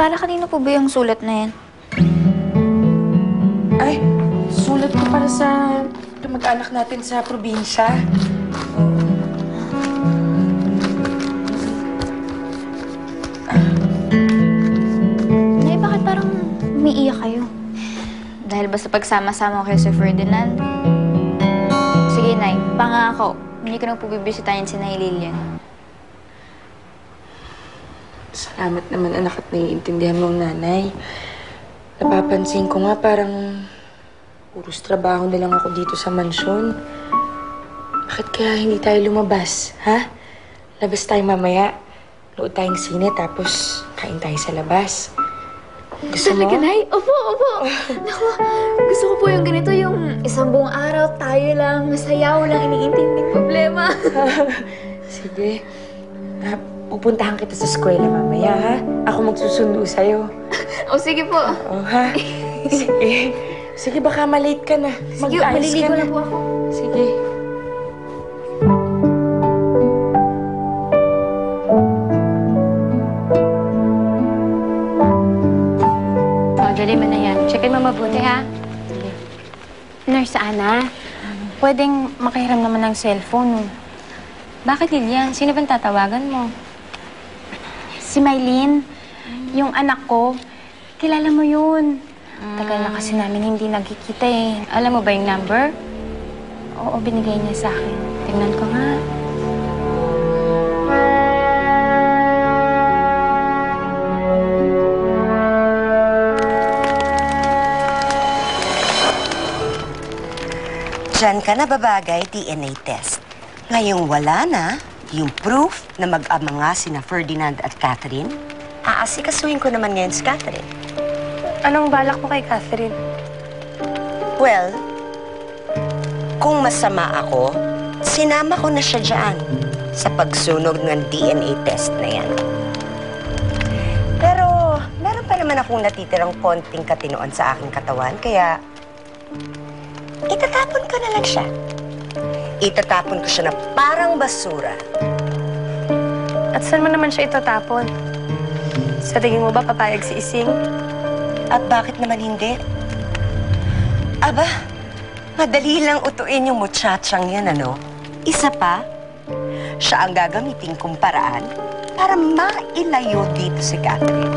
Para kanino po ba yung sulat na yan? Ay, sulat ko para sa mag-anak natin sa probinsya. Nay, bakit parang umiiyak kayo? Dahil ba sa pagsama-sama ko kayo si Ferdinand? Sige, Nay, pangako. Hindi ko na po bibisitahin si Nay Lilian. Salamat naman, anak, at naiintindihan mo, nanay. Napapansin ko nga parang puros trabaho na lang ako dito sa mansyon. Bakit kaya hindi tayo lumabas, ha? Labas tayo mamaya. Lood tayong sine, tapos kain tayo sa labas. Gusto mo? Talaga, Nay? Opo, opo. Naku, gusto ko po yung ganito, yung isang buong araw, tayo lang, masaya, walang iniintinding problema. Sige. Pupuntahan kita sa eskwela mamaya, ha? Ako magsusundo sa'yo. O, sige po. Oo, ha? Sige. Sige, baka malate ka na. Sige, maliligo na po ako. Sige. Dali mo na yan. Checkin mo mabuti, ha? Sige. Nurse Ana, pwedeng makahiram naman ng cellphone. Bakit, Lilian? Sino bang tatawagan mo? Si Mylene, yung anak ko. Kilala mo yun. Tagal na kasi namin hindi nagkikita eh. Alam mo ba yung number? Oo, binigay niya sa akin. Tingnan ko nga. Diyan ka na babagay DNA test. Ngayong wala na yung proof na mag-ama nga sina Ferdinand at Catherine, aasikasuhin ko naman ngayon si Catherine. Anong balak mo kay Catherine? Well, kung masama ako, sinama ko na siya dyan sa pagsunog ng DNA test na yan. Pero meron pa naman akong natitirang konting katinoan sa aking katawan, kaya itatapon ko na lang siya. Itatapon ko siya na parang basura. At saan mo naman siya itatapon? Sa tingin mo ba papayag si Ising? At bakit naman hindi? Aba, madali lang utuin yung muchachang yan, ano? Isa pa, siya ang gagamitin kong paraan para mailayo dito si Catherine.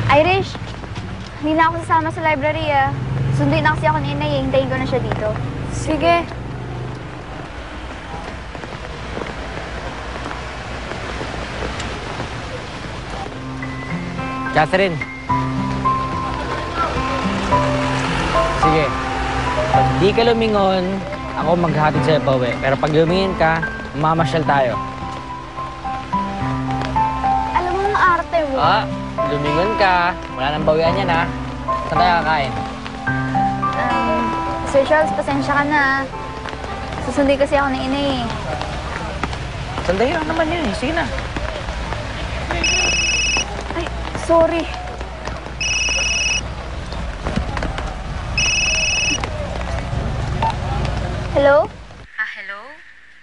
Irish, hindi na ako sasama sa library, ah. Sunduin na kasi ako ni Inay, hintayin ko na siya dito. Sige. Catherine. Sige. Pag di ka lumingon, ako maghahatid sa'yo pauwi. Pero pag lumingin ka, mamasyal tayo. Alam mo, ang arte mo. Lumingon ka. Wala nang bawian yan, ha? Saan tayo kakain? Sir Charles, pasensya ka na. Susundin kasi ako ni Inay, eh. Sandali lang naman yun, eh. Sige na. Ay, sorry. Hello? Hello?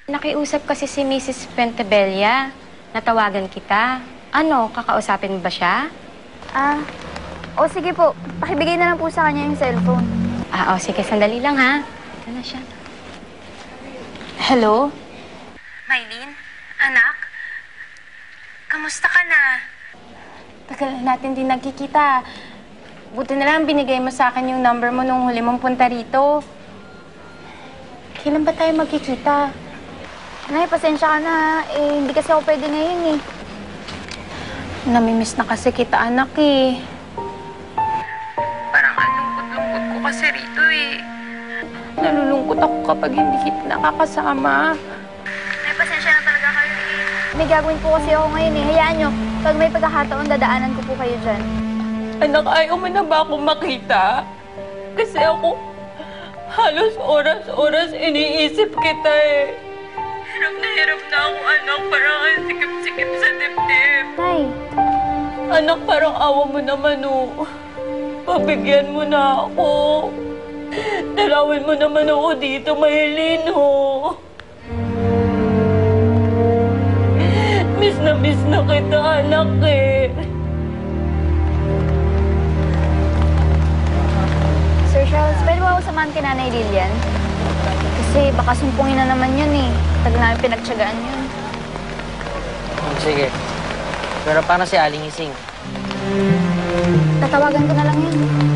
Nakiusap kasi si Mrs. Pentebella. Natawagan kita. Ano, kakausapin mo ba siya? O sige po. Pakibigay na lang po sa kanya yung cellphone. Sige. Sandali lang, ha? Ito na siya. Hello? Mylene? Anak? Kamusta ka na? Tagal na natin din nagkikita. Buti na lang binigay mo sa akin yung number mo nung huli mong punta rito. Kailan ba tayo magkikita? Nay, pasensya ka na. Hindi kasi ako pwede ngayon, eh. Namimiss na kasi kita, anak, eh. Parang ang lungkot-lungkot ko kasi rito, eh. Nalulungkot ako kapag hindi kita nakakasama. Nay, pasensya na talaga kayo, eh. May gagawin po kasi ako ngayon, eh. Hayaan nyo. Pag may pagkakataon, dadaanan ko po kayo dyan. Anak, ayaw mo na ba akong makita? Kasi ako, halos oras-oras iniisip kita eh. Hirap na ako, anak. Parang ang sikip-sikip sa dibdib. Nay. Anak, parang awa mo naman, oh. Pabigyan mo na ako. dalawin mo naman ako dito, Maylin, ho. Miss na kita, anak, eh. Sir Charles, pwede ba ako samahan kay Nanay Lilian? Kasi baka sumpungin na naman yun eh. Tagal namin pinagtsagaan yun. Sige. Pero paano si Aling Ising? Tatawagan ko na lang yun.